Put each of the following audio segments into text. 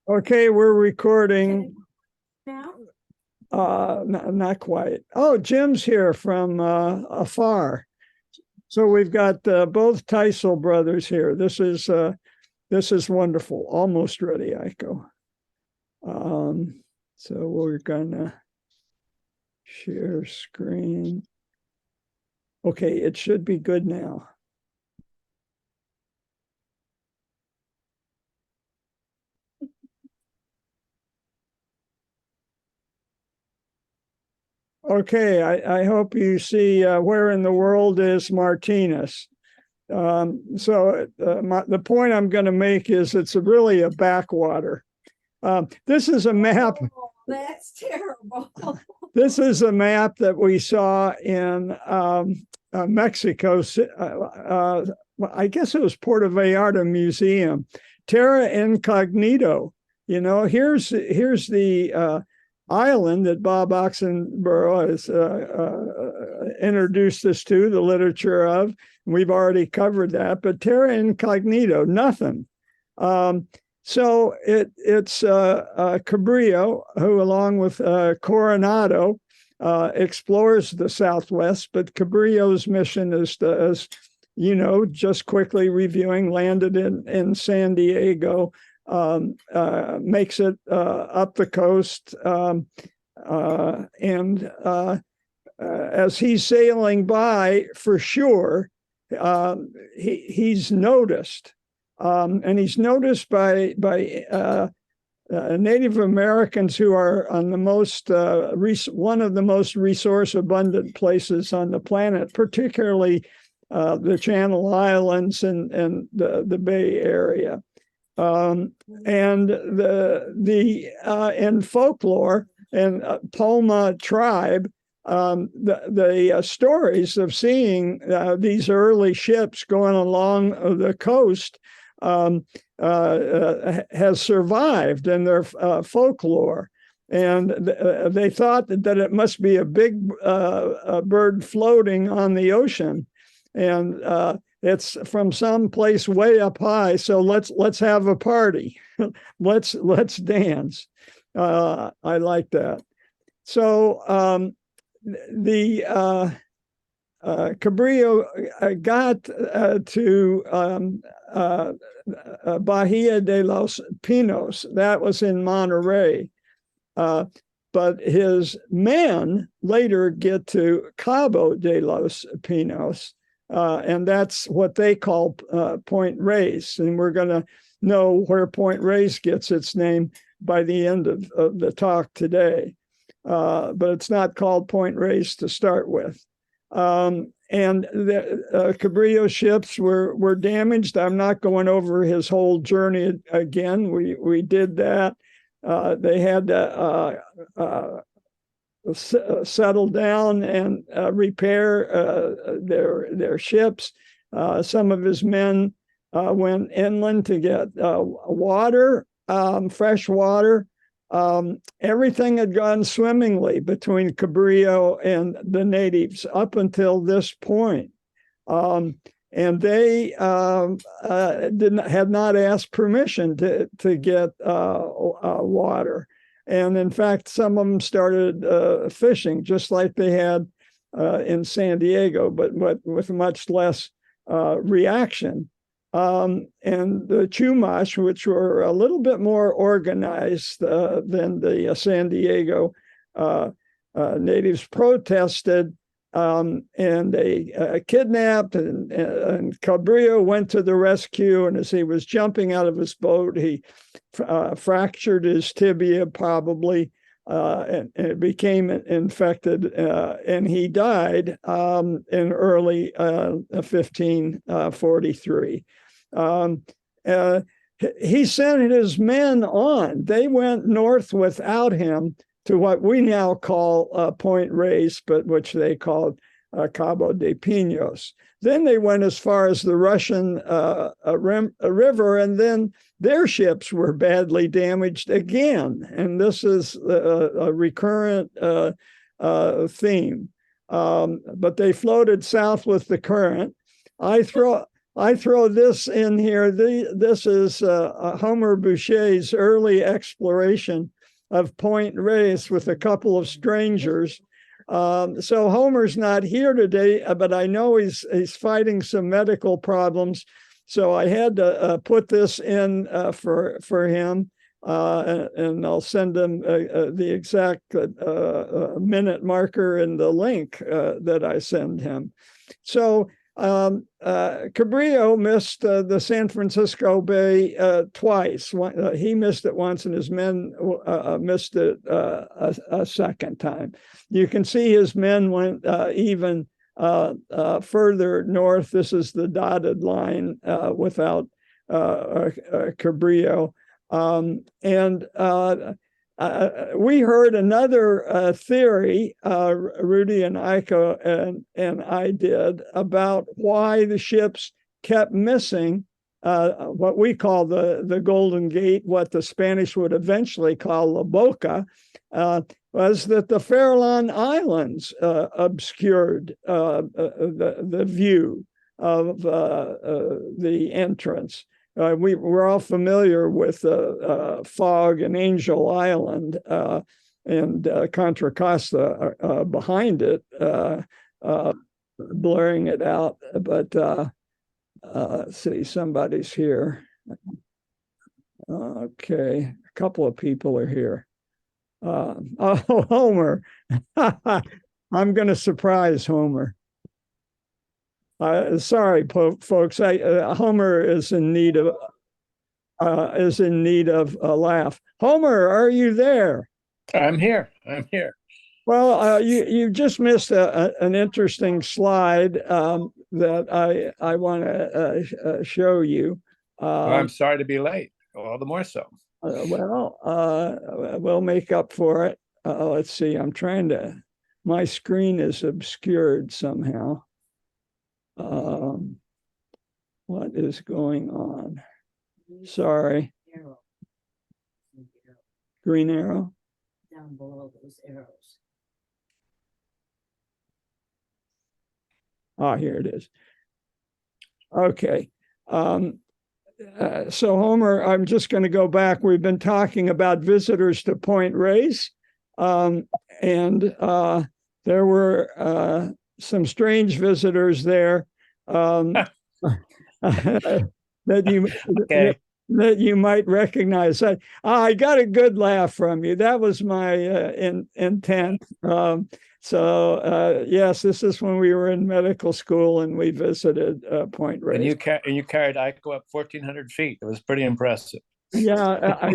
Okay, we're recording. Now? Not quite. Oh, Jim's here from afar. So we've got both Teisel brothers here. This is wonderful. Almost ready, Aiko. So we're gonna share screen. Okay, it should be good now. Okay, I hope you see where in the world is Martinez. The point I'm going to make is it's really a backwater. This is a map. Oh, that's terrible. This is a map that we saw in Mexico. I guess it was Puerto Vallarta Museum. Terra Incognito. You know, here's the island that Bob Oxenborough has introduced us to, the literature of. We've already covered that, but Terra Incognito, nothing. So it's Cabrillo, who along with Coronado explores the Southwest, but Cabrillo's mission is just quickly reviewing, landed in San Diego, makes it up the coast, and as he's sailing by, for sure, he's noticed, and he's noticed by Native Americans who are on the most one of the most resource abundant places on the planet, particularly the Channel Islands and the Bay Area. And in folklore and Poma tribe, the stories of seeing these early ships going along the coast has survived in their folklore. And they thought that it must be a big bird floating on the ocean. And it's from some place way up high. So let's have a party. let's dance. I like that. So the Cabrillo got to Bahia de los Pinos. That was in Monterey. But his men later get to Cabo de los Pinos. And that's what they call Point Reyes. And we're going to know where Point Reyes gets its name by the end of the talk today. But it's not called Point Reyes to start with. And the Cabrillo ships were damaged. I'm not going over his whole journey again. We did that. They had to settle down and repair their ships. Some of his men went inland to get water, fresh water. Everything had gone swimmingly between Cabrillo and the natives up until this point. And they had not asked permission to get water. And in fact, some of them started fishing, just like they had in San Diego, but with much less reaction. And the Chumash, which were a little bit more organized than the San Diego natives, protested, and they kidnapped, and Cabrillo went to the rescue. And as he was jumping out of his boat, he fractured his tibia, probably, and it became infected, and he died in early 1543. He sent his men on. They went north without him to what we now call Point Reyes, but which they called Cabo de Pinos. Then they went as far as the Russian river, and then their ships were badly damaged again. And this is a recurrent theme. But they floated south with the current. I I throw this in here. This is Homer Boucher's early exploration of Point Reyes with a couple of strangers. So Homer's not here today, but I know he's fighting some medical problems. So I had to put this in for him, and I'll send him the exact minute marker and the link that I send him. So Cabrillo missed the San Francisco Bay twice. He missed it once, and his men missed it a second time. You can see his men went even further north. This is the dotted line without Cabrillo. We heard another theory, Rudy and Iko and I did, about why the ships kept missing what we call the Golden Gate, what the Spanish would eventually call La Boca, was that the Farallon Islands obscured the view of the entrance. We're all familiar with Fog and Angel Island and Contra Costa behind it, blurring it out. But let's see, somebody's here. Okay, a couple of people are here. Oh, Homer. I'm going to surprise Homer. Sorry, folks. Homer is in need of a laugh. Homer, are you there? I'm here. I'm here. Well, you just missed an interesting slide that I want to show you. Well, I'm sorry to be late. All the more so. We'll make up for it. Let's see. I'm trying to. My screen is obscured somehow. What is going on? Sorry. Green arrow? Down below those arrows. Ah, here it is. Okay. So Homer, I'm just going to go back. We've been talking about visitors to Point Reyes, and there were some strange visitors there that you might recognize. I got a good laugh from you. That was my intent. Yes, this is when we were in medical school and we visited Point Reyes. And you carried Iko up 1,400 feet. It was pretty impressive. Yeah,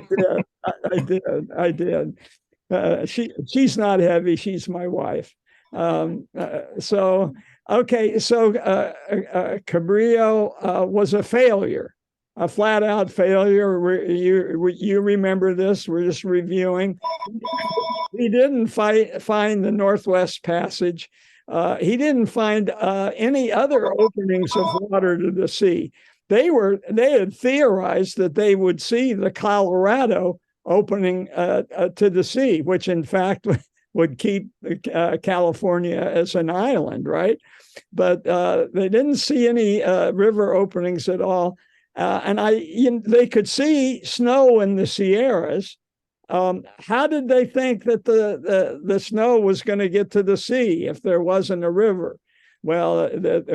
I did. She's not heavy. She's my wife. Cabrillo was a failure, a flat out failure. You remember this? We're just reviewing. He didn't find the Northwest Passage. He didn't find any other openings of water to the sea. They had theorized that they would see the Colorado opening to the sea, which in fact would keep California as an island, right? But they didn't see any river openings at all. They could see snow in the Sierras. How did they think that the snow was going to get to the sea if there wasn't a river? Well,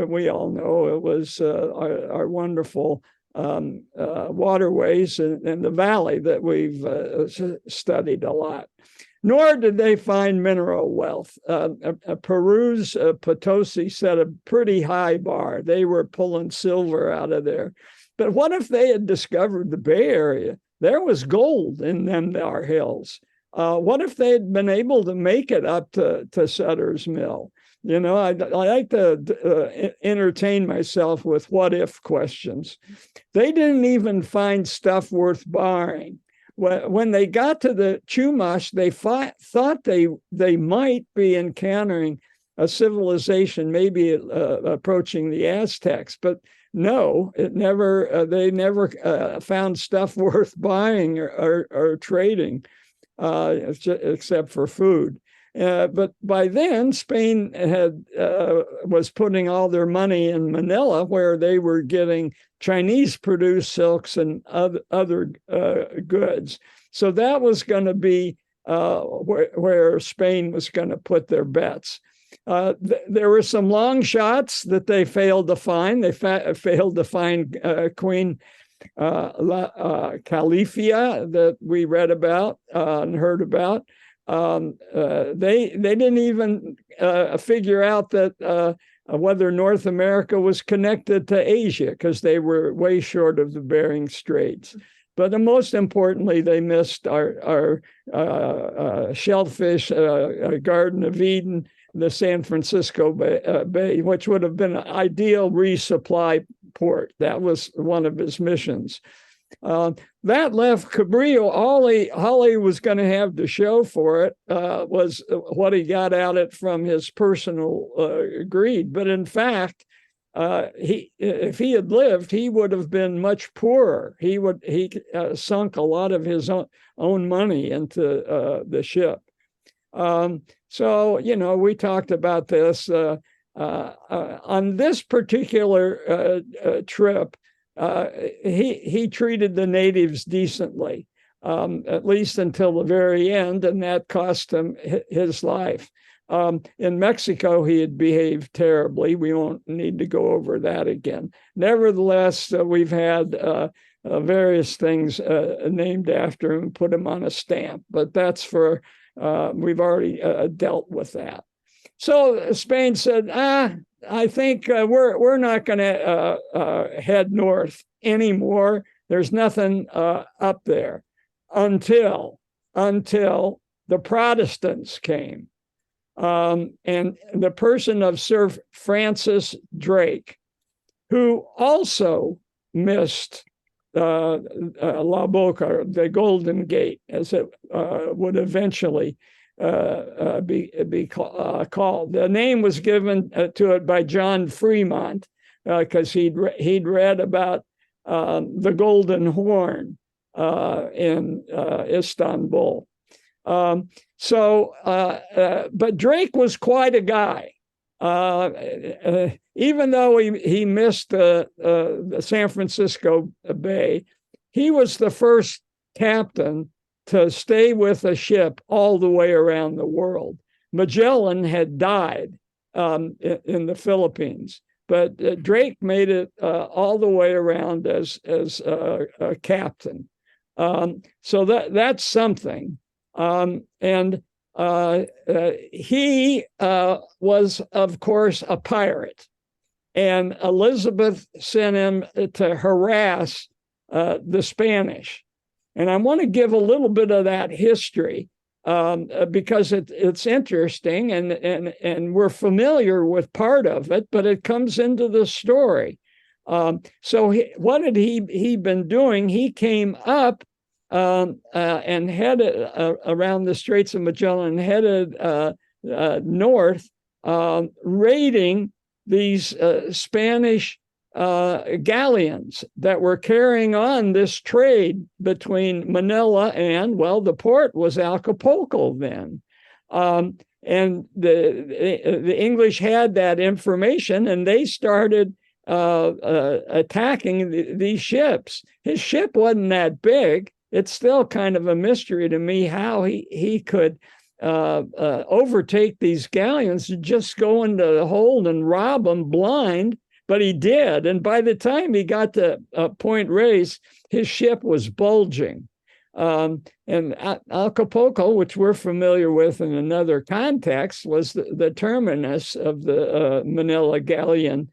we all know it was our wonderful waterways in the valley that we've studied a lot. Nor did they find mineral wealth. Peru's Potosi set a pretty high bar. They were pulling silver out of there. But what if they had discovered the Bay Area? There was gold in them there hills. What if they had been able to make it up to Sutter's Mill? You know, I like to entertain myself with what if questions. They didn't even find stuff worth buying. When they got to the Chumash, they thought they might be encountering a civilization, maybe approaching the Aztecs, but no, they never found stuff worth buying or trading, except for food. But by then, Spain was putting all their money in Manila, where they were getting Chinese-produced silks and other goods. So that was going to be where Spain was going to put their bets. There were some long shots that they failed to find. They failed to find Queen Califia that we read about and heard about. They didn't even figure out that whether North America was connected to Asia, because they were way short of the Bering Straits. But most importantly, they missed our shellfish Garden of Eden, the San Francisco Bay, which would have been an ideal resupply port. That was one of his missions. That left Cabrillo. All he was going to have to show for it was what he got out of it from his personal greed. But in fact, if he had lived, he would have been much poorer. He sunk a lot of his own money into the ship. So, we talked about this on this particular trip. He treated the natives decently, at least until the very end, and that cost him his life. In Mexico, he had behaved terribly. We won't need to go over that again. Nevertheless, we've had various things named after him, put him on a stamp, but that's for, we've already dealt with that. So Spain said, I think we're not going to head north anymore. There's nothing up there until the Protestants came. And the person of Sir Francis Drake, who also missed La Boca, the Golden Gate, as it would eventually be called. The name was given to it by John Fremont because he'd read about the Golden Horn in Istanbul. But Drake was quite a guy. Even though he missed the San Francisco Bay, he was the first captain to stay with a ship all the way around the world. Magellan had died in the Philippines, but Drake made it all the way around as a captain. So that's something. And he was, of course, a pirate. And Elizabeth sent him to harass the Spanish. And I want to give a little bit of that history because it's interesting and we're familiar with part of it, but it comes into the story. So what had he been doing? He came up and headed around the Straits of Magellan, headed north, raiding these Spanish galleons that were carrying on this trade between Manila and, well, the port was Acapulco then. And the English had that information, and they started attacking these ships. His ship wasn't that big. It's still kind of a mystery to me how he could overtake these galleons and just go into the hold and rob them blind, but he did. And by the time he got to Point Reyes, his ship was bulging. And Acapulco, which we're familiar with in another context, was the terminus of the Manila galleon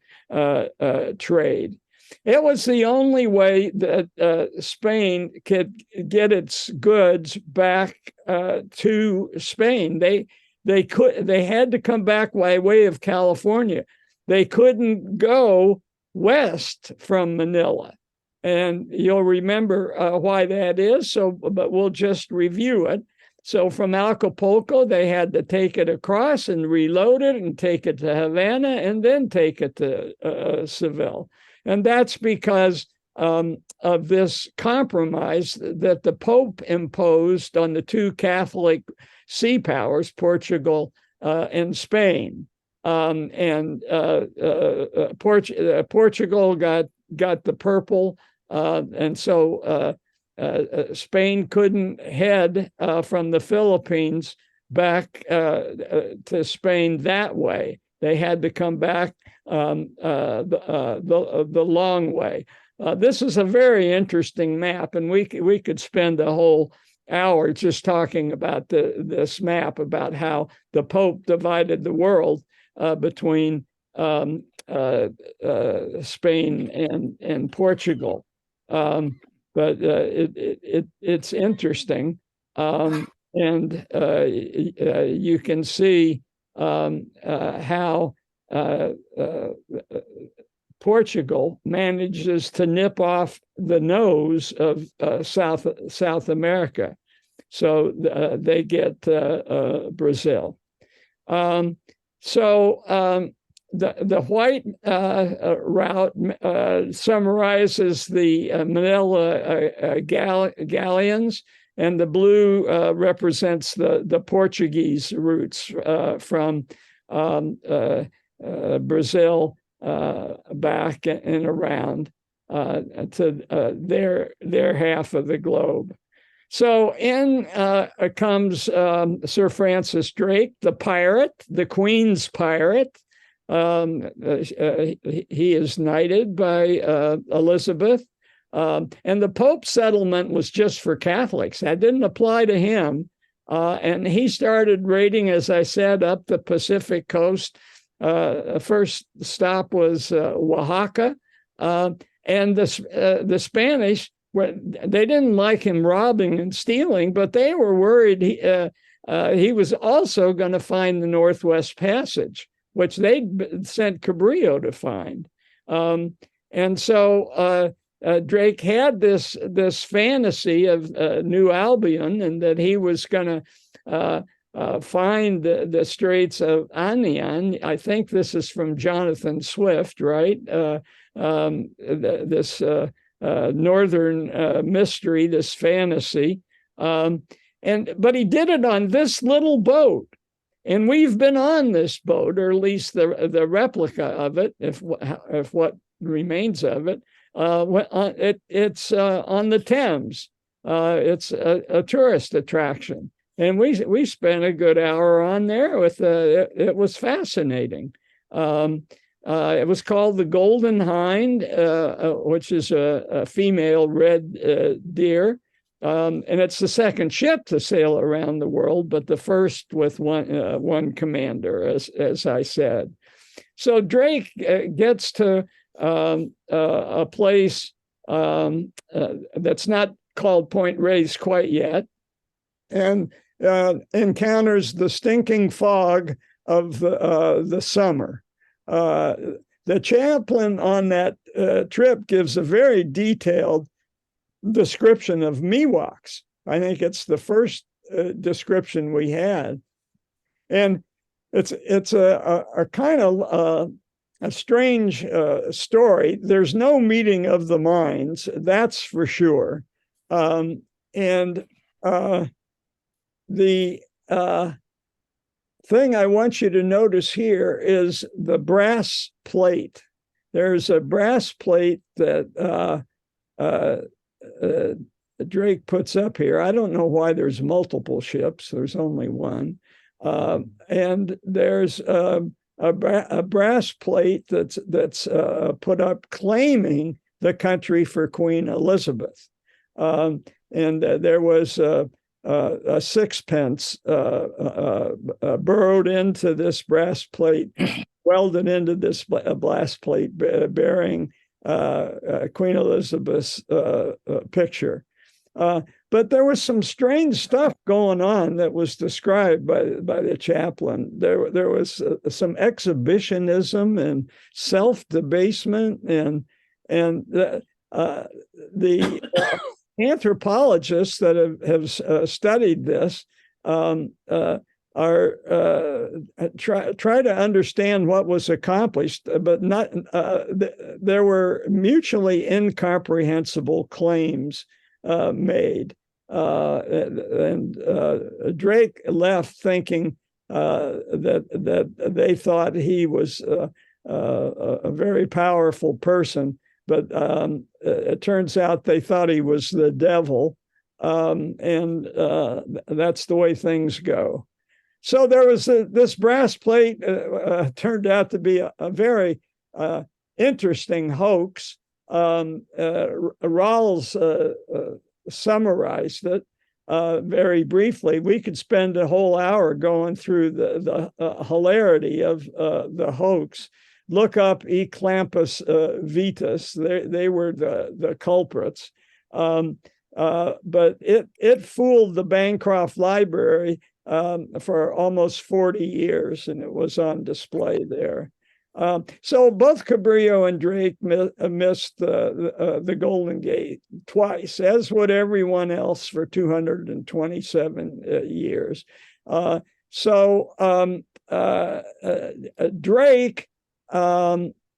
trade. It was the only way that Spain could get its goods back to Spain. They had to come back by way of California. They couldn't go west from Manila. And you'll remember why that is, but we'll just review it. So from Acapulco, they had to take it across and reload it and take it to Havana and then take it to Seville. And that's because of this compromise that the Pope imposed on the two Catholic sea powers, Portugal and Spain. Portugal got the purple, and so Spain couldn't head from the Philippines back to Spain that way. They had to come back the long way. This is a very interesting map, and we could spend a whole hour just talking about this map, about how the Pope divided the world between Spain and Portugal. But it's interesting, and you can see how Portugal manages to nip off the nose of South America, so they get Brazil. The white route summarizes the Manila galleons, and the blue represents the Portuguese routes from Brazil back and around to their half of the globe. So in comes Sir Francis Drake, the pirate, the Queen's pirate. He is knighted by Elizabeth, and the Pope's settlement was just for Catholics. That didn't apply to him, and he started raiding, as I said, up the Pacific coast. First stop was Oaxaca, and the Spanish, they didn't like him robbing and stealing, but they were worried he was also going to find the Northwest Passage, which they'd sent Cabrillo to find. And so Drake had this fantasy of New Albion, and that he was going to find the Straits of Anian. I think this is from Jonathan Swift, right? This northern mystery, this fantasy. But he did it on this little boat. And we've been on this boat, or at least the replica of it, if what remains of it. It's on the Thames. It's a tourist attraction, and we spent a good hour on there with it was fascinating. It was called the Golden Hind, which is a female red deer. And it's the second ship to sail around the world, but the first with one commander, as I said. So Drake gets to a place that's not called Point Reyes quite yet, and encounters the stinking fog of the summer. The chaplain on that trip gives a very detailed description of Miwoks. I think it's the first description we had, and it's a kind of a strange story. There's no meeting of the minds, that's for sure. And the thing I want you to notice here is the brass plate. There's a brass plate that Drake puts up here. I don't know why there's multiple ships. There's only one. And there's a brass plate that's put up claiming the country for Queen Elizabeth. And there was a sixpence burrowed into this brass plate, welded into this brass plate bearing Queen Elizabeth's picture. But there was some strange stuff going on that was described by the chaplain. There was some exhibitionism and self-debasement, and the anthropologists that have studied this are try to understand what was accomplished, but not there were mutually incomprehensible claims made, and Drake left thinking that they thought he was a very powerful person, but it turns out they thought he was the devil, and that's the way things go. So there was this brass plate turned out to be a very interesting hoax. Rawls summarized it very briefly. We could spend a whole hour going through the hilarity of the hoax. Look up E. Clampus Vitus. They were the culprits. But it fooled the Bancroft Library for almost 40 years, and it was on display there. So both Cabrillo and Drake missed the Golden Gate twice, as would everyone else for 227 years. Drake,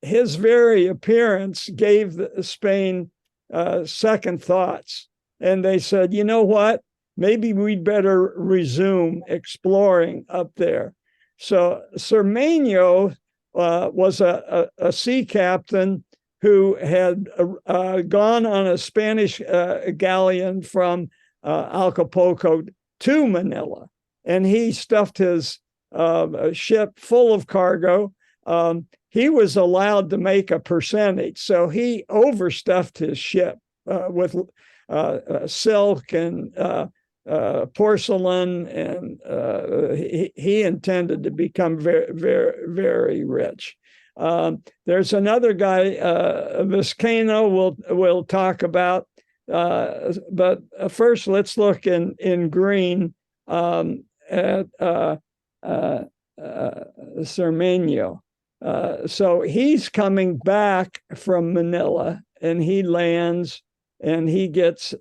his very appearance gave Spain second thoughts, and they said, you know what? Maybe we'd better resume exploring up there. So Cermeño was a sea captain who had gone on a Spanish galleon from Acapulco to Manila, and he stuffed his ship full of cargo. He was allowed to make a percentage, so he overstuffed his ship with silk and porcelain, and he intended to become very, very, very rich. There's another guy, Vizcaino, we'll talk about, but first let's look in green at Cermeño. So he's coming back from Manila, and he lands, and he gets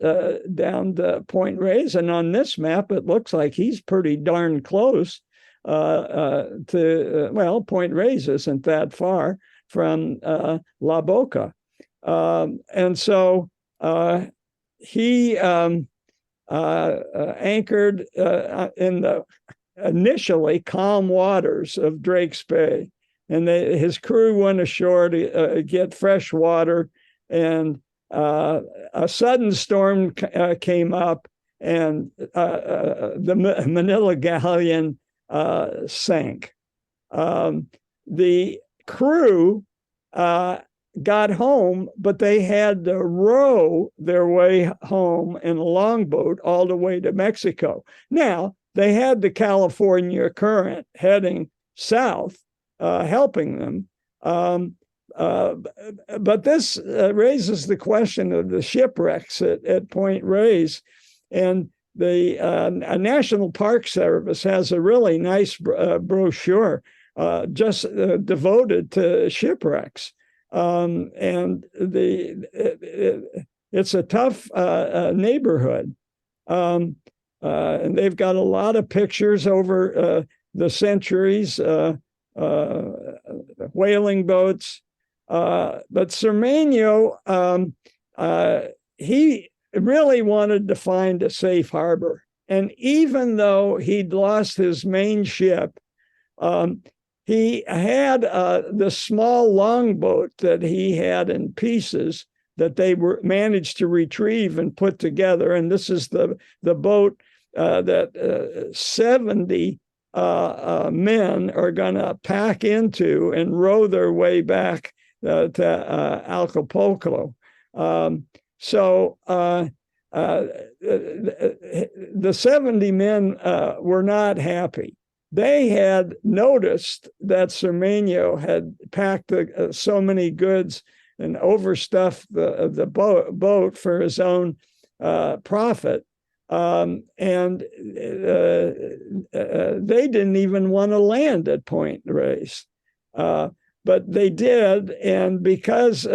down to Point Reyes. And on this map, it looks like he's pretty darn close to, well, Point Reyes isn't that far from La Boca. And so he anchored in the initially calm waters of Drake's Bay. And his crew went ashore to get fresh water, and a sudden storm came up, and the Manila galleon sank. The crew got home, but they had to row their way home in a longboat all the way to Mexico. Now, they had the California current heading south, helping them. But this raises the question of the shipwrecks at Point Reyes. And the National Park Service has a really nice brochure just devoted to shipwrecks. And it's a tough neighborhood. And they've got a lot of pictures over the centuries, whaling boats. But Cermeño, he really wanted to find a safe harbor. And even though he'd lost his main ship, he had the small longboat that he had in pieces that they managed to retrieve and put together. And this is the boat that 70 men are going to pack into and row their way back to Acapulco. So the 70 men were not happy. They had noticed that Cermeño had packed so many goods and overstuffed the boat for his own profit. And they didn't even want to land at Point Reyes. But they did, and because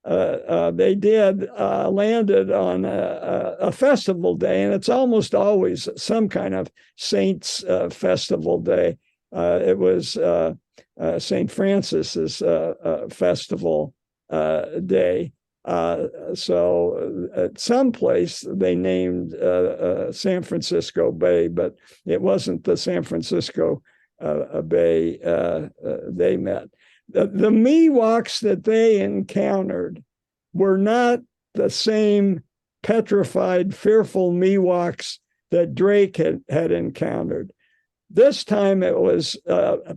they did landed on a festival day, and it's almost always some kind of saint's festival day. It was St. Francis's festival day. So at some place they named San Francisco Bay, but it wasn't the San Francisco Bay they met. The Miwoks that they encountered were not the same petrified, fearful Miwoks that Drake had encountered. This time it was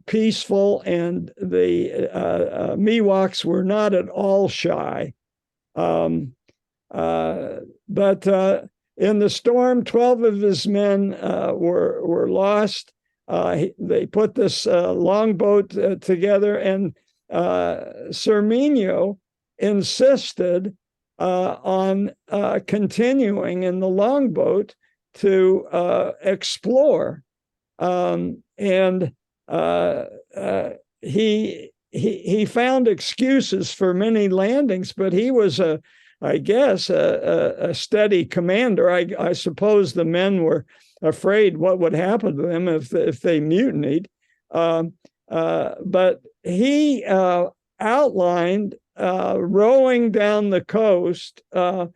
peaceful, and the Miwoks were not at all shy. But in the storm, 12 of his men were lost. They put this longboat together, and Cermenio insisted on continuing in the longboat to explore. And he found excuses for many landings, but he was I guess a steady commander. I suppose the men were afraid what would happen to them if they mutinied. But he outlined rowing down the coast the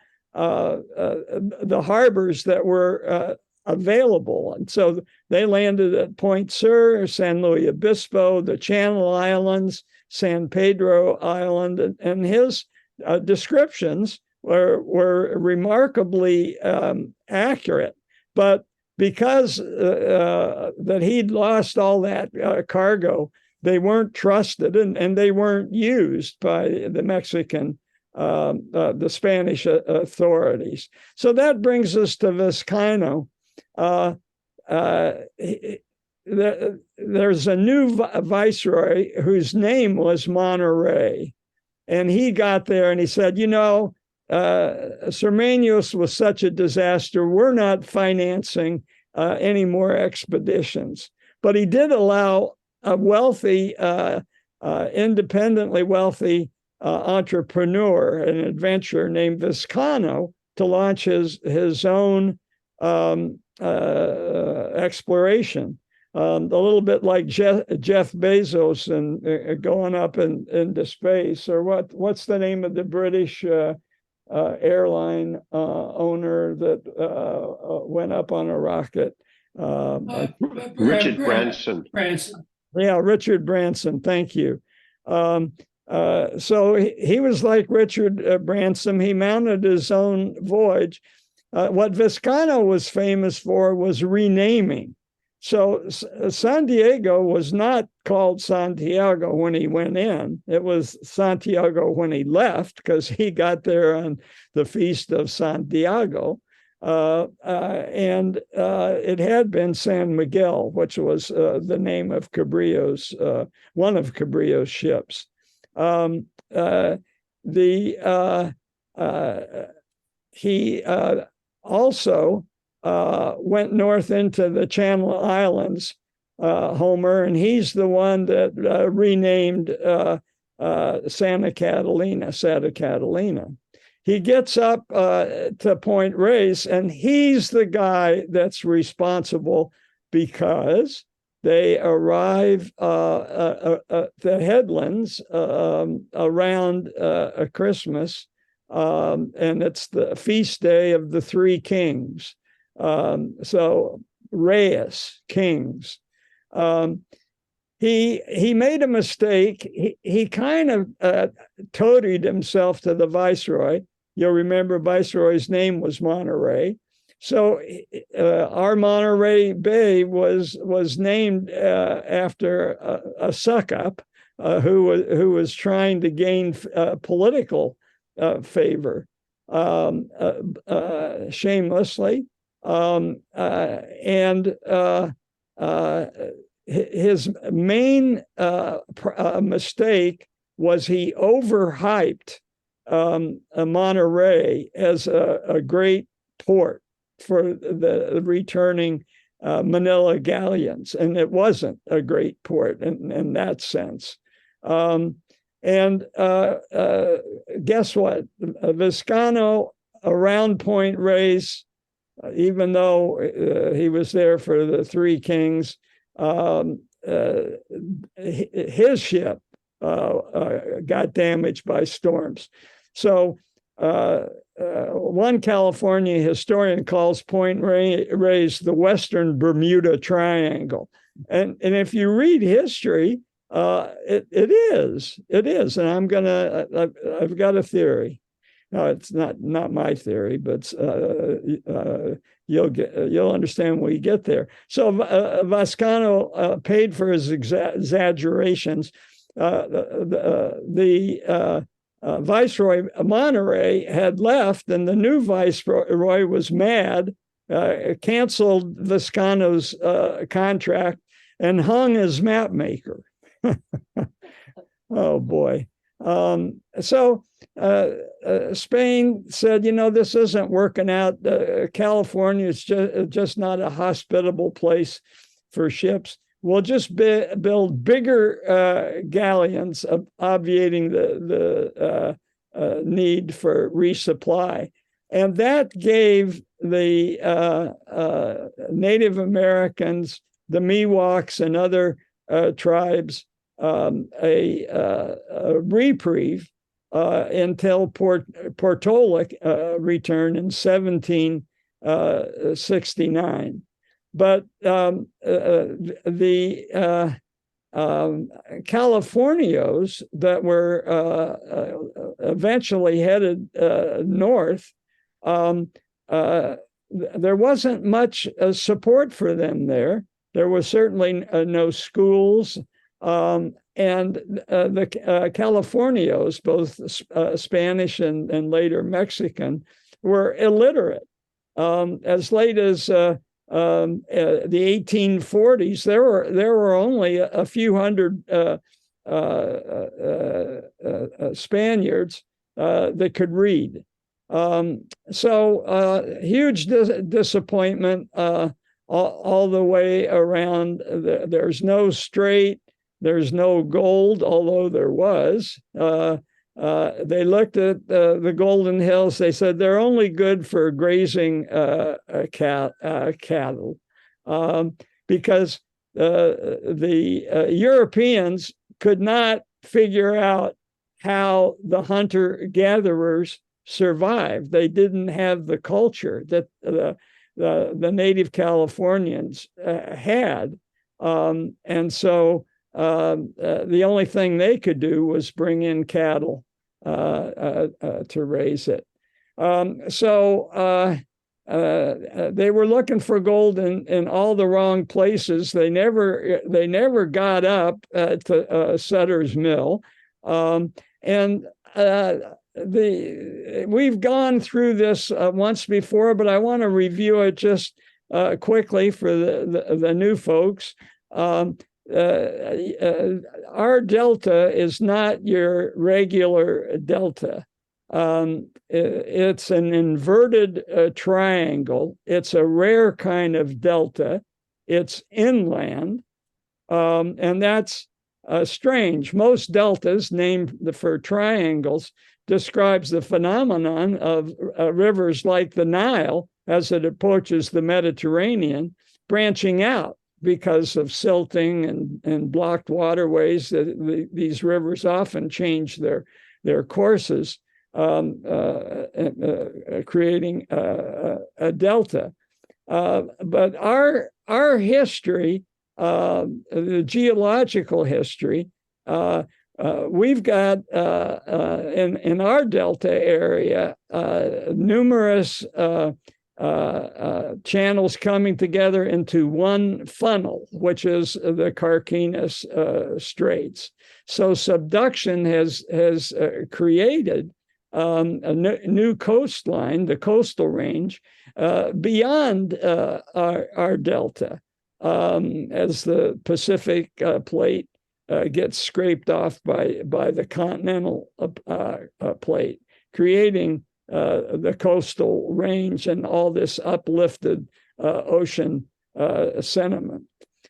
harbors that were available. And so they landed at Point Sur, San Luis Obispo, the Channel Islands, San Pedro Island, and his descriptions were remarkably accurate. But because that he'd lost all that cargo, they weren't trusted, and they weren't used by the Mexican, the Spanish authorities. So that brings us to Vizcaino. There's a new viceroy whose name was Monterey, and he got there and he said, Cermeños was such a disaster, we're not financing any more expeditions. But he did allow a wealthy, independently wealthy entrepreneur, an adventurer named Vizcaino, to launch his own exploration. A little bit like Jeff Bezos and going up into space, or what's the name of the British airline owner that went up on a rocket? Richard Branson. Yeah, Richard Branson. Thank you. So he was like Richard Branson. He mounted his own voyage. What Vizcaino was famous for was renaming. So San Diego was not called Santiago when he went in. It was Santiago when he left, because he got there on the feast of Santiago. And it had been San Miguel, which was the name of Cabrillo's, one of Cabrillo's ships. He also went north into the Channel Islands, Homer, and he's the one that renamed Santa Catalina. He gets up to Point Reyes, and he's the guy that's responsible, because they arrive at the headlands around Christmas, and it's the feast day of the three kings. So Reyes, kings. He made a mistake. He kind of toadied himself to the viceroy. You'll remember Viceroy's name was Monterey. So our Monterey Bay was named after a suck-up who was trying to gain political favor shamelessly. And his main mistake was he overhyped Monterey as a great port for the returning Manila galleons, and it wasn't a great port in that sense. And And guess what? Vizcano around Point Reyes, even though he was there for the Three Kings, his ship got damaged by storms. So one California historian calls Point Reyes the Western Bermuda Triangle. And if you read history, it is. And I've got a theory. No, it's not my theory, but you'll understand when we get there. So Vizcano paid for his exaggerations. The Viceroy Monterey had left, and the new Viceroy was mad, canceled Vizcano's contract, and hung his map maker. Oh boy. So Spain said, this isn't working out. California is just not a hospitable place for ships. We'll just build bigger galleons, obviating the need for resupply. And that gave the Native Americans, the Miwoks, and other tribes a reprieve until Portola returned in 1769. But the Californios that were eventually headed north, there wasn't much support for them there. There was certainly no schools. And the Californios, both Spanish and later Mexican, were illiterate. As late as the 1840s, there were only a few hundred Spaniards that could read. So huge disappointment all the way around. There's no strait. There's no gold, although there was. They looked at the Golden Hills. They said they're only good for grazing cattle, because the Europeans could not figure out how the hunter-gatherers survived. They didn't have the culture that the native Californians had. And so the only thing they could do was bring in cattle to raise it. So they were looking for gold in all the wrong places. They never got up to Sutter's Mill, and we've gone through this once before, but I want to review it just quickly for the new folks. Our delta is not your regular delta. It's an inverted triangle. It's a rare kind of delta. It's inland, and that's strange. Most deltas, named for triangles, describes the phenomenon of rivers like the Nile as it approaches the Mediterranean, branching out because of silting and blocked waterways. These rivers often change their courses, creating a delta. But our history, the geological history, we've got in our delta area numerous channels coming together into one funnel, which is the Carquinez Straits. So subduction has created a new coastline, the coastal range, beyond our delta, as the Pacific plate gets scraped off by the continental plate, creating the coastal range and all this uplifted ocean sediment.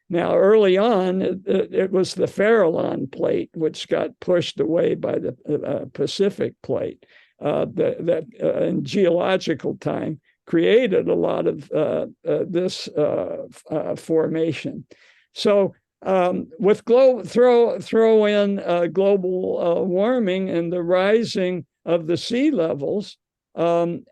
Now, early on, it was the Farallon plate, which got pushed away by the Pacific plate, that in geological time created a lot of this formation. So with throw in global warming and the rising of the sea levels, and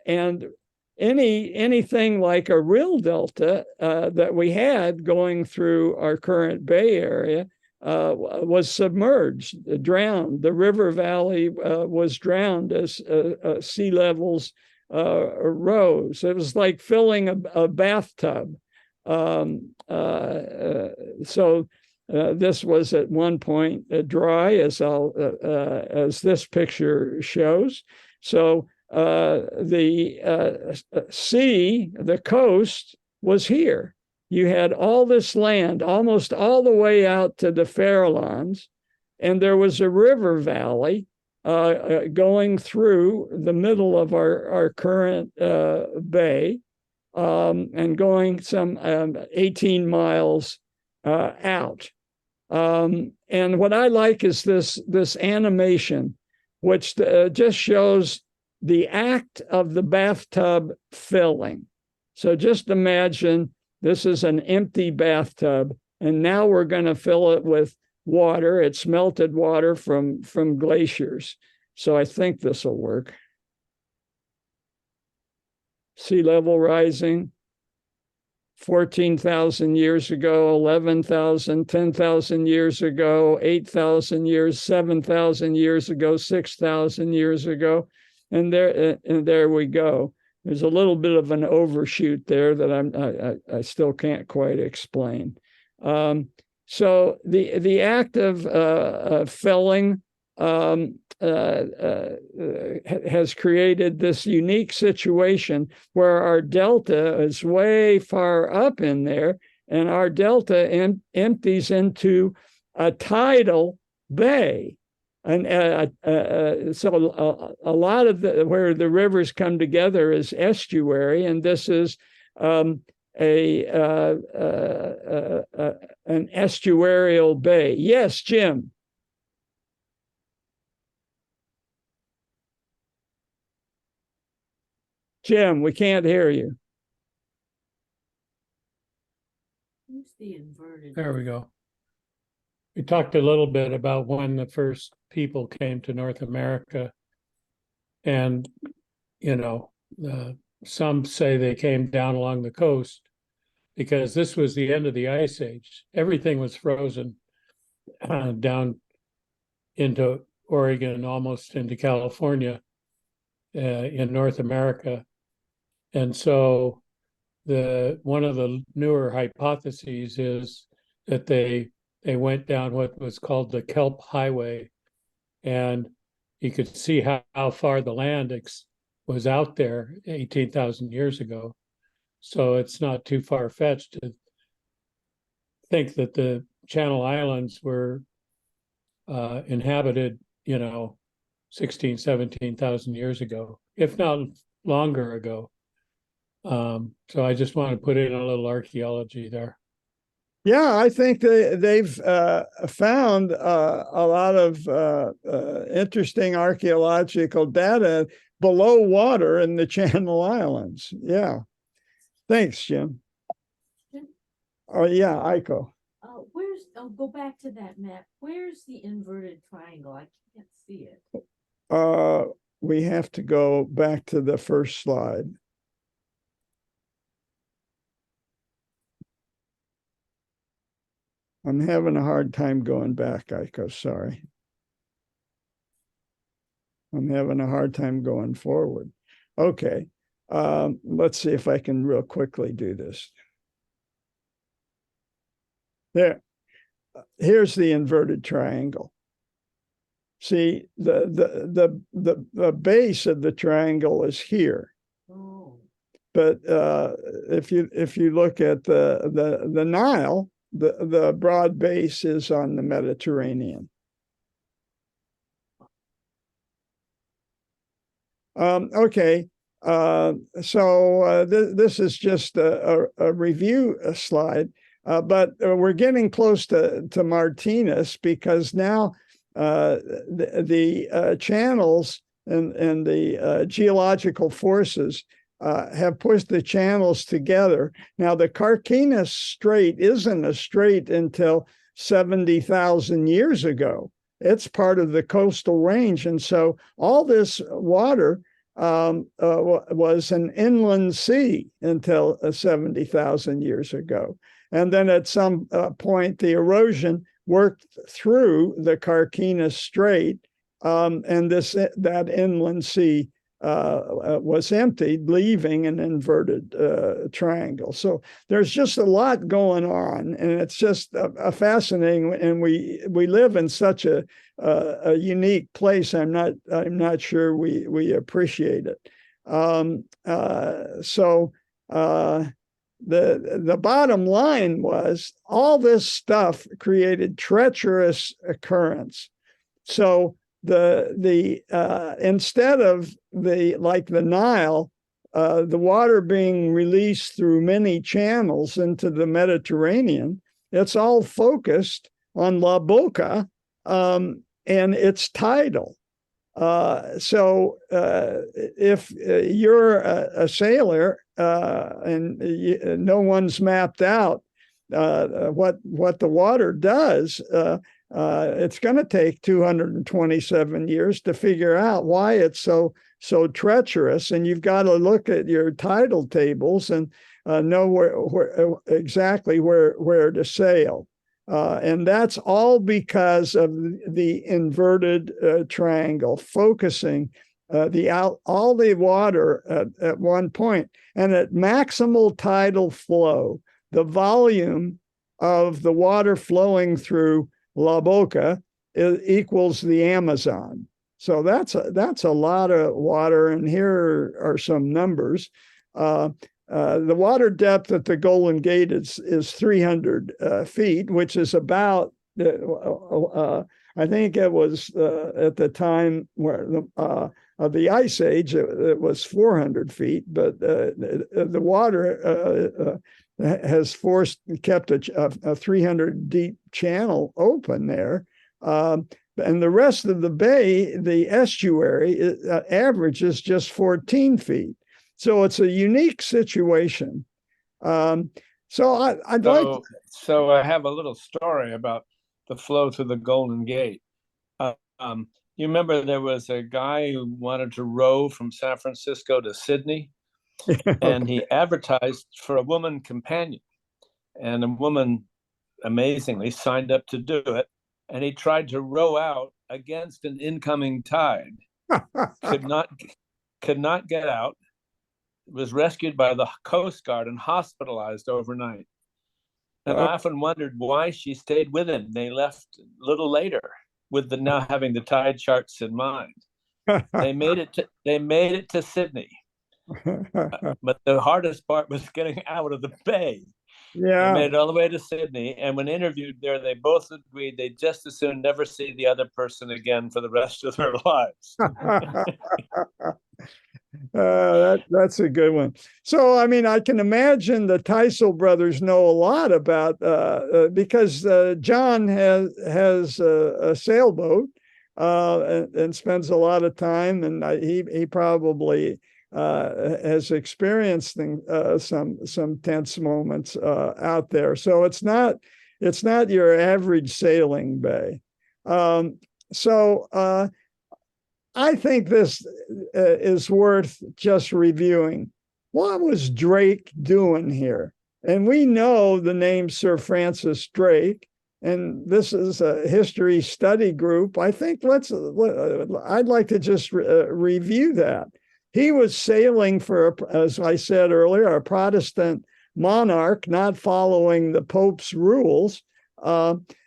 anything like a real delta that we had going through our current Bay Area was submerged, drowned. The river valley was drowned as sea levels rose. It was like filling a bathtub. So this was at one point dry, as this picture shows. So the sea, the coast, was here. You had all this land, almost all the way out to the Farallones, and there was a river valley going through the middle of our current bay, and going some 18 miles out. And what I like is this animation, which just shows the act of the bathtub filling. So just imagine this is an empty bathtub, and now we're going to fill it with water. It's melted water from glaciers. So I think this will work. Sea level rising, 14,000 years ago, 11,000, 10,000 years ago, 8,000 years, 7,000 years ago, 6,000 years ago. And there we go. There's a little bit of an overshoot there that I still can't quite explain. So the act of filling has created this unique situation where our delta is way far up in there, and our delta empties into a tidal bay. And so a lot of where the rivers come together is estuary, and this is an estuarial bay. Yes, Jim. Jim, we can't hear you. Who's the inverted? There we go. We talked a little bit about when the first people came to North America. And, some say they came down along the coast because this was the end of the Ice Age. Everything was frozen down into Oregon, almost into California, in North America. And so one of the newer hypotheses is that they went down what was called the Kelp Highway, and you could see how far the land was out there 18,000 years ago. So it's not too far-fetched to think that the Channel Islands were inhabited, 16, 17,000 years ago, if not longer ago. So I just want to put in a little archaeology there. Yeah, I think they've found a lot of interesting archaeological data below water in the Channel Islands. Yeah. Thanks, Jim. Oh, yeah, Aiko. I'll go back to that map. Where's the inverted triangle? I can't see it. We have to go back to the first slide. I'm having a hard time going back, Aiko, sorry. I'm having a hard time going forward. Okay, let's see if I can real quickly do this. There, here's the inverted triangle. See, the base of the triangle is here. Oh. But if you look at the Nile, the broad base is on the Mediterranean. Okay, so this is just a review slide. But we're getting close to Martinez, because now the channels and the geological forces have pushed the channels together. Now, the Carquinez Strait isn't a strait until 70,000 years ago. It's part of the coastal range. And so all this water was an inland sea until 70,000 years ago. And then at some point, the erosion worked through the Carquinez Strait, and that inland sea was emptied, leaving an inverted triangle. So there's just a lot going on, and it's just a fascinating. And we live in such a unique place. I'm not sure we appreciate it. The bottom line was all this stuff created treacherous currents. So the instead of the Nile, the water being released through many channels into the Mediterranean, it's all focused on La Boca, and it's tidal. So if you're a sailor and no one's mapped out what the water does, it's going to take 227 years to figure out why it's so treacherous. And you've got to look at your tidal tables and know where exactly where to sail. And that's all because of the inverted triangle, focusing all the water at one point. And at maximal tidal flow, the volume of the water flowing through La Boca equals the Amazon. So that's a lot of water. And here are some numbers. The water depth at the Golden Gate is 300 feet, which is about, I think it was at the time where of the Ice Age, it was 400 feet, but the water has kept a 300 deep channel open there. And the rest of the bay, the estuary, averages just 14 feet. So it's a unique situation. So I have a little story about the flow through the Golden Gate. You remember there was a guy who wanted to row from San Francisco to Sydney, and he advertised for a woman companion, and a woman amazingly signed up to do it. And he tried to row out against an incoming tide, could not get out, was rescued by the Coast Guard and hospitalized overnight. And I often wondered why she stayed with him. They left a little later with now having the tide charts in mind. They made it to Sydney. But the hardest part was getting out of the bay. Yeah. They made it all the way to Sydney, and when interviewed there, they both agreed they'd just as soon never see the other person again for the rest of their lives. That's a good one. So, I mean, I can imagine the Teisel brothers know a lot about because John has a sailboat and spends a lot of time, and he probably has experienced some tense moments out there. So it's not your average sailing bay. I think this is worth just reviewing. What was Drake doing here? And we know the name Sir Francis Drake, and this is a history study group. I think I'd like to just review that. He was sailing for, as I said earlier, a Protestant monarch, not following the Pope's rules.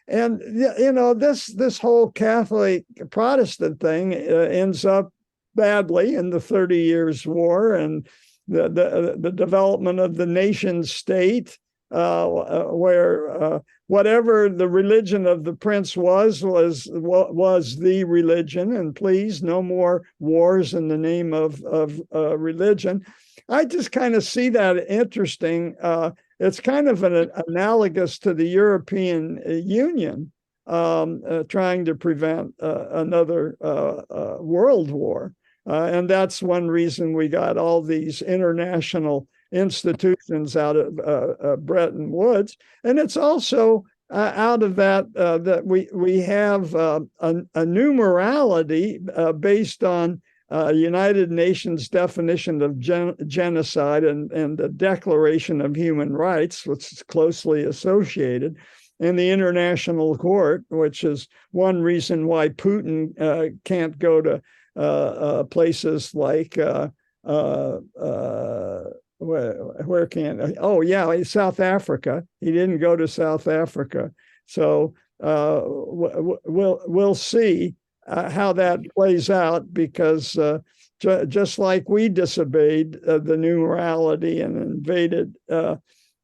And you know, this whole Catholic Protestant thing ends up badly in the 30 Years' War and the development of the nation state. where whatever the religion of the prince was the religion, and please, no more wars in the name of religion. I just kind of see that interesting. It's kind of an analogous to the European Union trying to prevent another world war. And that's one reason we got all these international institutions out of Bretton Woods. And it's also out of that that we have a new morality based on United Nations definition of genocide and the Declaration of Human Rights, which is closely associated, and the International Court, which is one reason why Putin can't go to places like where can South Africa. He didn't go to South Africa, so we'll see how that plays out, because just like we disobeyed the new morality and invaded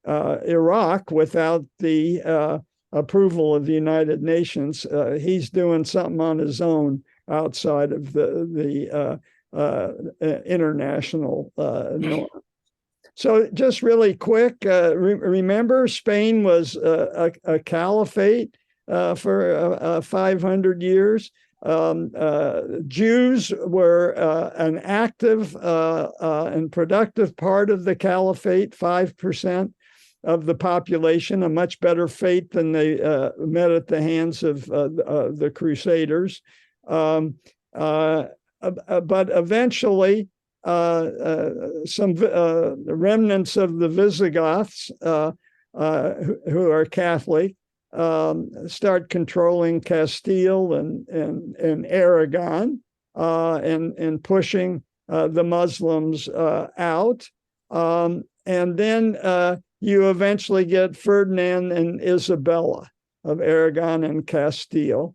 Iraq without the approval of the United Nations, he's doing something on his own outside of the international norm. So just really quick, remember Spain was a caliphate for 500 years. Jews were an active and productive part of the caliphate, 5% of the population, a much better fate than they met at the hands of the Crusaders. But eventually, some remnants of the Visigoths, who are Catholic, start controlling Castile and Aragon, and pushing the Muslims out. And then you eventually get Ferdinand and Isabella of Aragon and Castile.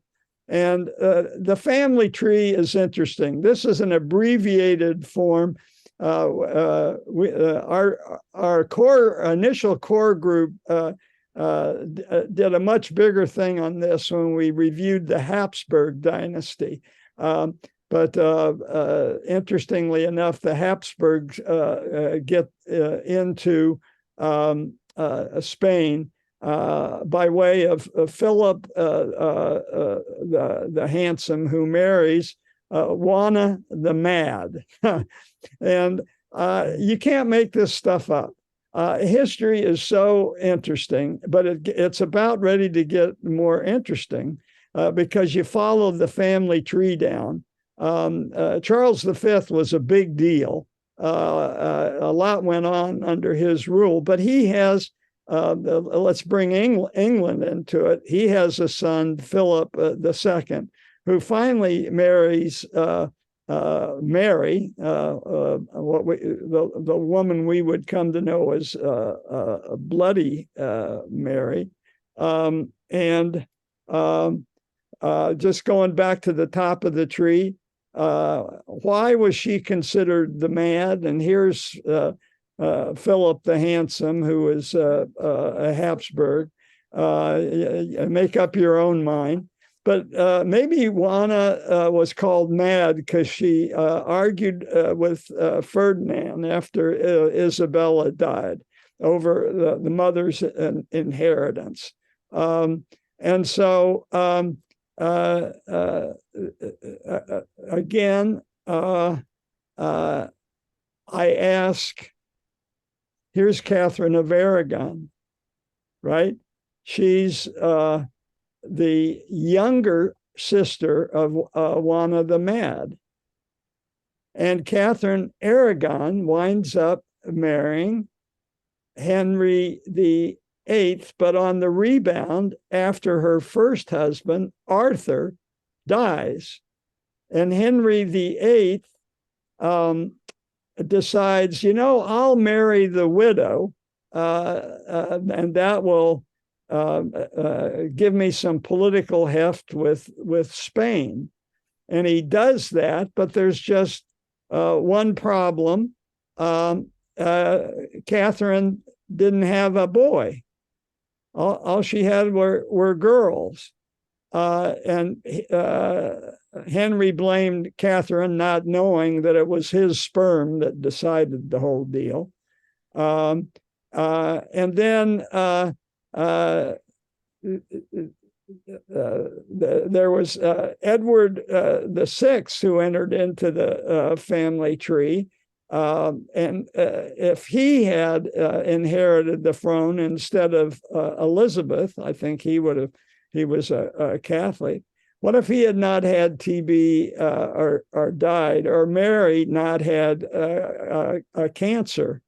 And the family tree is interesting. This is an abbreviated form. Our initial core group did a much bigger thing on this when we reviewed the Habsburg dynasty. But interestingly enough, the Habsburgs get into Spain by way of Philip the Handsome, who marries Juana the Mad. And you can't make this stuff up. History is so interesting, but it's about ready to get more interesting because you follow the family tree down. Charles V was a big deal. A lot went on under his rule, but he has, let's bring England into it. He has a son, Philip II, who finally marries Mary, the woman we would come to know as Bloody Mary. Just going back to the top of the tree, why was she considered the mad? And here's Philip the Handsome, who is a Habsburg. Make up your own mind. But maybe Juana was called mad because she argued with Ferdinand after Isabella died over the mother's inheritance. And so, again, I ask, here's Catherine of Aragon, right? She's the younger sister of Juana the Mad. And Catherine Aragon winds up marrying Henry VIII, but on the rebound, after her first husband, Arthur, dies. And Henry VIII decides, I'll marry the widow, and that will give me some political heft with Spain. And he does that, but there's just one problem. Catherine didn't have a boy. All she had were girls. And Henry blamed Catherine, not knowing that it was his sperm that decided the whole deal. And then there was Edward VI, who entered into the family tree. And if he had inherited the throne instead of Elizabeth, I think he was a Catholic. What if he had not had TB or died, or Mary not had a cancer?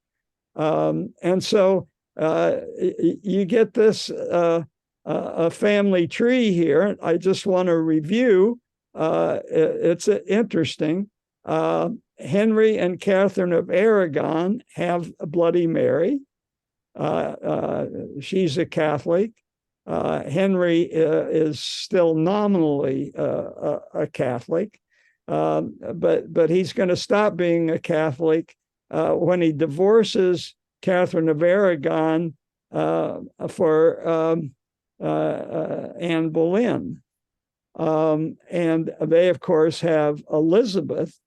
And so you get this a family tree here. I just want to review. It's interesting. Henry and Catherine of Aragon have a Bloody Mary. She's a Catholic. Henry is still nominally a Catholic, but he's going to stop being a Catholic when he divorces Catherine of Aragon for Anne Boleyn. And they, of course, have Elizabeth,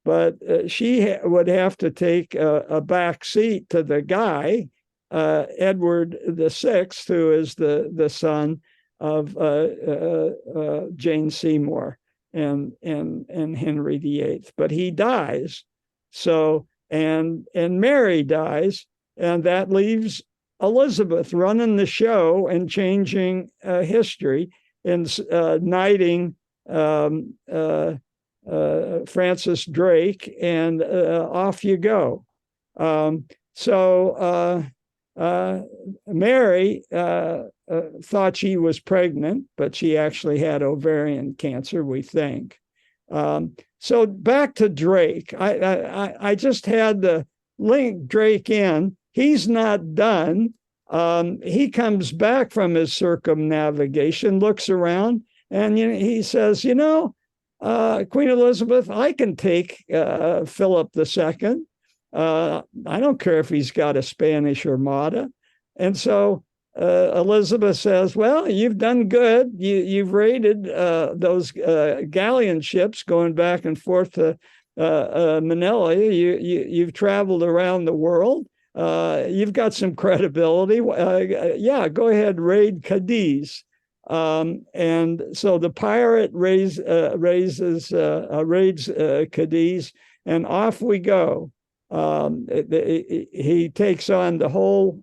but she would have to take a back seat to the guy, Edward VI, who is the son of Jane Seymour and Henry VIII. But he dies. So, and Mary dies, and that leaves Elizabeth running the show and changing history and knighting Francis Drake, and off you go. Mary thought she was pregnant, but she actually had ovarian cancer, we think. So back to Drake. I just had to link Drake in. He's not done. He comes back from his circumnavigation, looks around, and he says, Queen Elizabeth, I can take Philip II. I don't care if he's got a Spanish armada. And so Elizabeth says, well, you've done good. You've raided those galleon ships going back and forth to Manila. You've traveled around the world. You've got some credibility. Yeah, go ahead, raid Cadiz. And so the pirate raids Cadiz, and off we go. He takes on the whole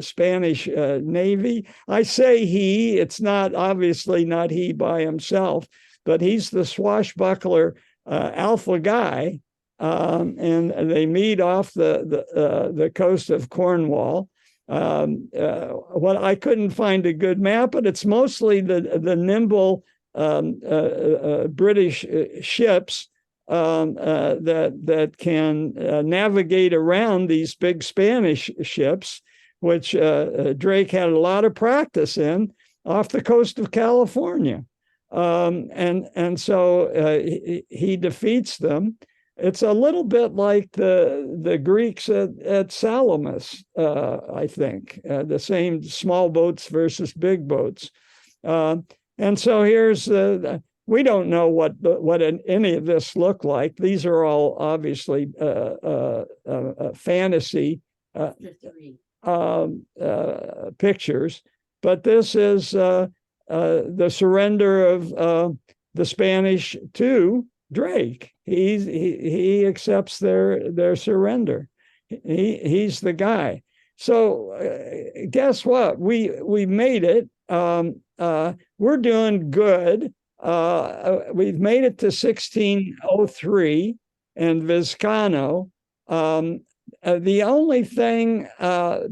Spanish Navy. I say he, it's not obviously not he by himself, but he's the swashbuckler alpha guy. And they meet off the coast of Cornwall. I couldn't find a good map, but it's mostly the nimble British ships that can navigate around these big Spanish ships, which Drake had a lot of practice in off the coast of California. And so he defeats them. It's a little bit like the Greeks at Salamis, I think, the same small boats versus big boats. And so here's we don't know what any of this looked like. These are all obviously fantasy pictures, but this is the surrender of the Spanish to Drake. He accepts their surrender. He's the guy. So guess what? We made it. We're doing good. We've made it to 1603 and Vizcano. The only thing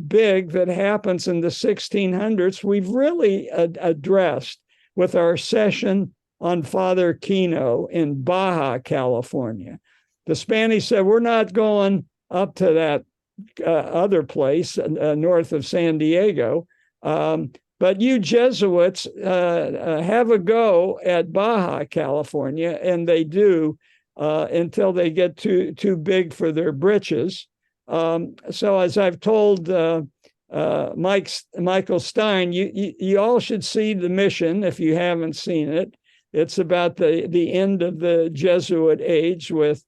big that happens in the 1600s, we've really addressed with our session on Father Kino in Baja, California. The Spanish said, we're not going up to that other place north of San Diego, but you Jesuits have a go at Baja, California, and they do until they get too big for their britches. So as I've told Michael Stein, you all should see the mission if you haven't seen it. It's about the end of the Jesuit age with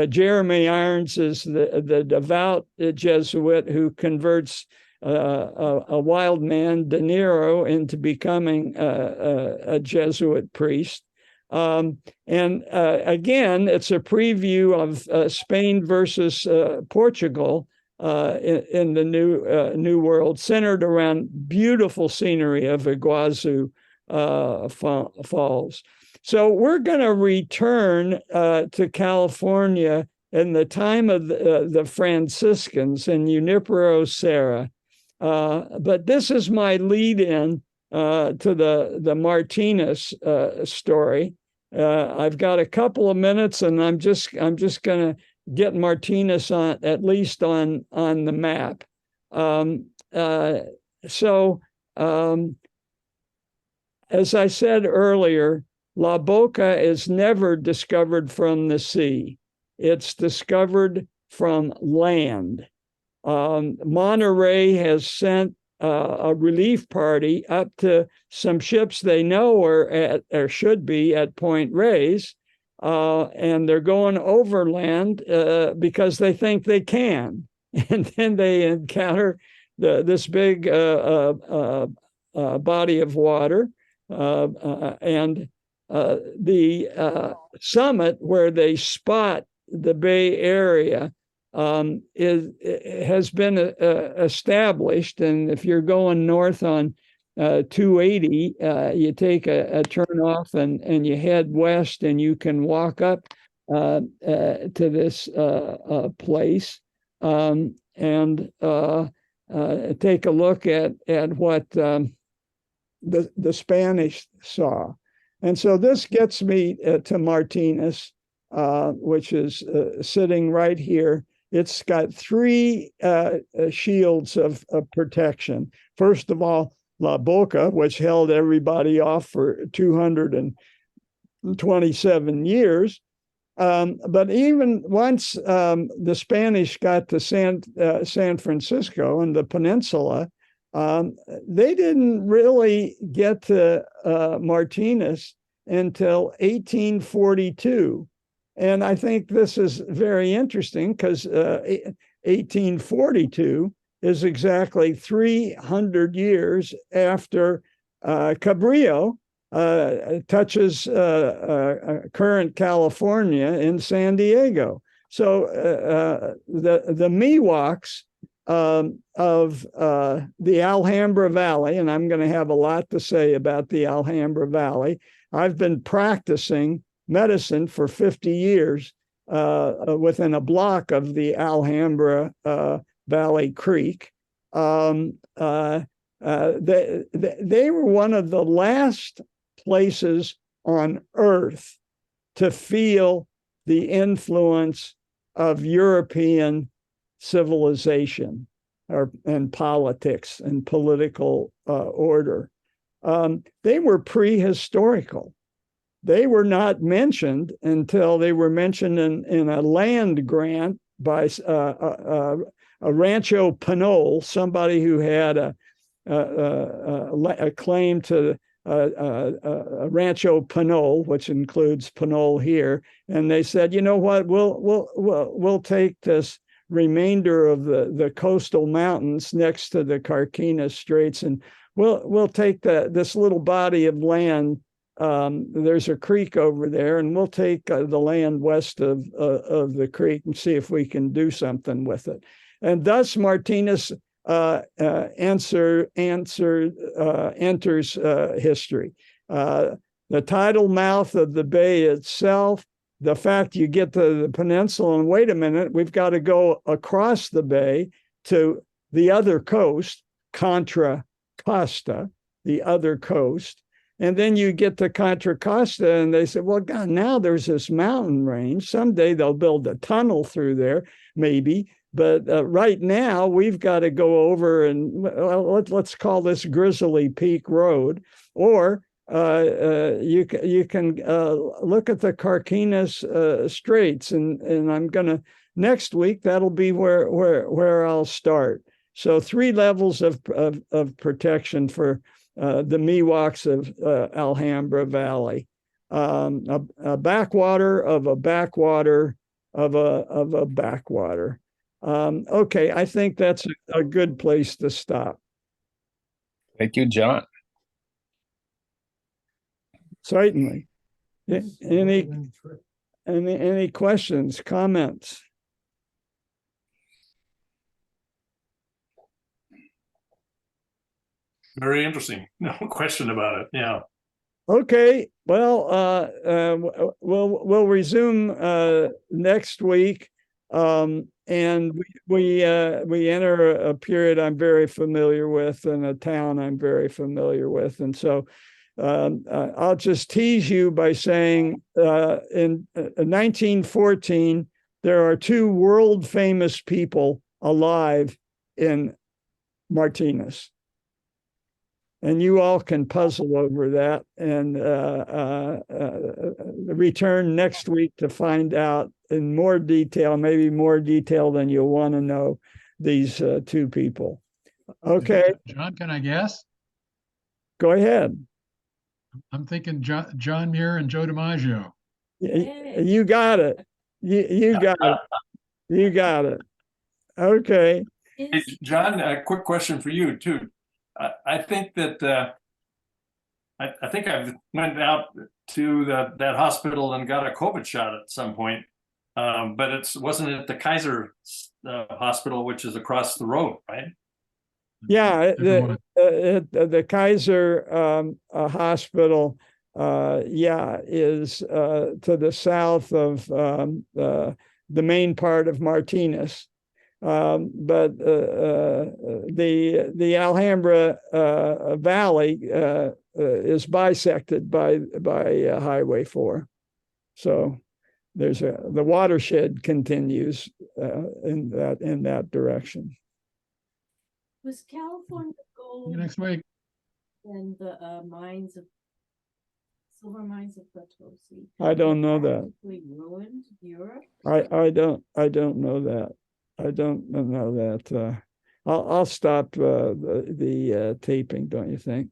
Jeremy Irons is the devout Jesuit who converts a wild man, De Niro, into becoming a Jesuit priest. And again, it's a preview of Spain versus Portugal in the New World, centered around beautiful scenery of Iguazu Falls. So we're going to return to California in the time of the Franciscans in Junipero Serra. But this is my lead-in to the Martinez story. I've got a couple of minutes, and I'm just going to get Martinez on, at least on the map. As I said earlier, La Boca is never discovered from the sea. It's discovered from land. Monterey has sent a relief party up to some ships they know are at, or should be at Point Reyes, and they're going overland because they think they can. And then they encounter this big body of water, and the summit where they spot the Bay Area has been established. And if you're going north on 280, you take a turn off and you head west, and you can walk up to this place and take a look at what the Spanish saw. And so this gets me to Martinez, which is sitting right here. It's got three shields of protection. First of all, La Boca, which held everybody off for 227 years. But even once the Spanish got to San Francisco and the peninsula, they didn't really get to Martinez until 1842. And I think this is very interesting because 1842 is exactly 300 years after Cabrillo touches current California in San Diego. So the Miwoks of the Alhambra Valley, and I'm going to have a lot to say about the Alhambra Valley. I've been practicing medicine for 50 years within a block of the Alhambra Valley Creek. They were one of the last places on Earth to feel the influence of European civilization and politics and political order. They were prehistorical. They were not mentioned until they were mentioned in a land grant by a Rancho Pinole, somebody who had a claim to a Rancho Pinole, which includes Pinole here, and they said, you know what, we'll take this remainder of the coastal mountains next to the Carquinez Straits, and we'll take this little body of land. There's a creek over there, and we'll take the land west of the creek and see if we can do something with it. And thus Martinez enters history. The tidal mouth of the bay itself, the fact you get to the peninsula and wait a minute, we've got to go across the bay to the other coast, Contra Costa, the other coast. And then you get to Contra Costa and they say, well, God, now there's this mountain range. Someday they'll build a tunnel through there, maybe. But right now we've got to go over and let's call this Grizzly Peak Road. Or you can look at the Carquinez Straits, and I'm going to next week, that'll be where I'll start. So 3 levels of protection for the Miwoks of Alhambra Valley. A backwater of a backwater of a backwater. Okay, I think that's a good place to stop. Thank you, John. Certainly. Any questions, comments? Very interesting. No question about it. Yeah. Okay, well, we'll resume next week, and we enter a period I'm very familiar with and a town I'm very familiar with, and so I'll just tease you by saying in 1914 there are 2 world famous people alive in Martinez. And you all can puzzle over that and return next week to find out in more detail, maybe more detail than you'll want to know, these 2 people. Okay. John, can I guess? Go ahead. I'm thinking John Muir and Joe DiMaggio. You got it. You got it. You got it. Okay. Hey, John, a quick question for you too. I think that I think I went out to that hospital and got a COVID shot at some point, but wasn't it the Kaiser hospital, which is across the road, right? Yeah, the Kaiser hospital, is to the south of the main part of Martinez. But the Alhambra Valley is bisected by Highway 4, so the watershed continues in that direction. Was California See gold you next week. and the silver mines of Potosi I don't know that. ruined Europe? I don't know that. I don't know that. I'll stop the taping, don't you think?